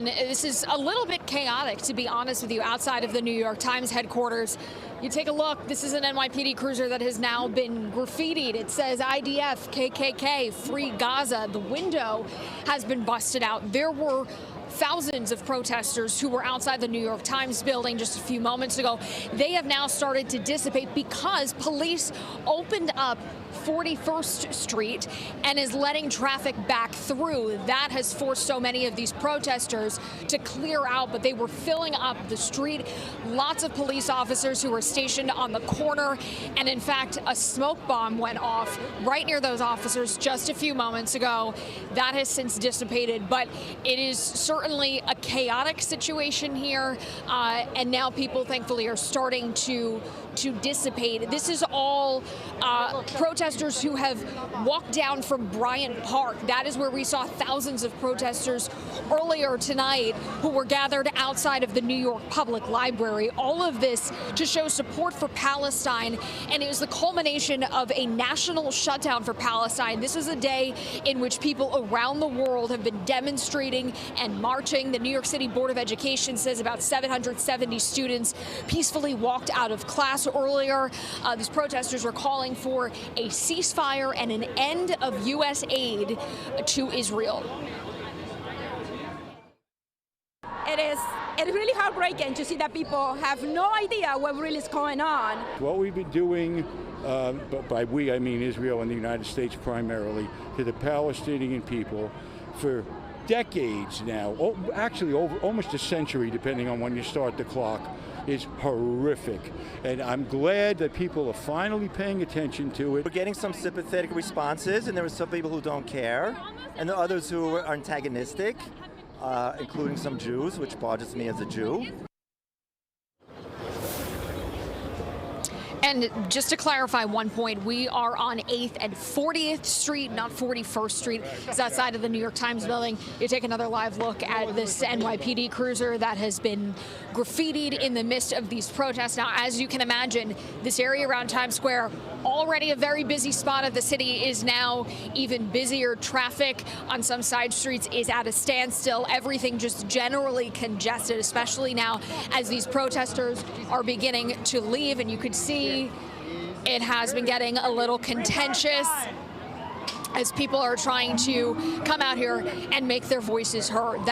This is a little bit chaotic, to be honest with you, outside of the New York Times headquarters. You take a look, this is an NYPD cruiser that has now been graffitied. It says IDF, KKK, Free Gaza. The window has been busted out. There were thousands of protesters who were outside the New York Times building just a few moments ago. They have now started to dissipate because police opened up 41st Street and is letting traffic back through. That has forced so many of these protesters to clear out, but they were filling up the street. Lots of police officers who were stationed on the corner, and in fact, a smoke bomb went off right near those officers just a few moments ago. That has since dissipated, but it is certainly a chaotic situation here, and now people thankfully are starting to dissipate. This is all protesters who have walked down from Bryant Park. That is where we saw thousands of protesters earlier tonight who were gathered outside of the New York Public Library. All of this to show support for Palestine, and it was the culmination of a national shutdown for Palestine. This is a day in which people around the world have been demonstrating and marching. The New York City Board of Education says about 770 students peacefully walked out of class earlier. These protesters are calling for a ceasefire and an end of U.S. aid to Israel. It's really heartbreaking to see that people have no idea what really is going on. What we've been doing, but by we I mean Israel and the United States primarily, to the Palestinian people for decades now, actually over almost a century depending on when you start the clock, is horrific. And I'm glad that people are finally paying attention to it. We're getting some sympathetic responses, and there are some people who don't care, and there are others who are antagonistic, including some Jews, which bothers me as a Jew. And just to clarify one point, we are on 8th and 40th Street, not 41st Street. It's outside of the New York Times building. You take another live look at this NYPD cruiser that has been graffitied in the midst of these protests. Now, as you can imagine, this area around Times Square, already a very busy spot of the city, is now even busier. Traffic on some side streets is at a standstill. Everything just generally congested, especially now as these protesters are beginning to leave. And you could see it has been getting a little contentious as people are trying to come out here and make their voices heard.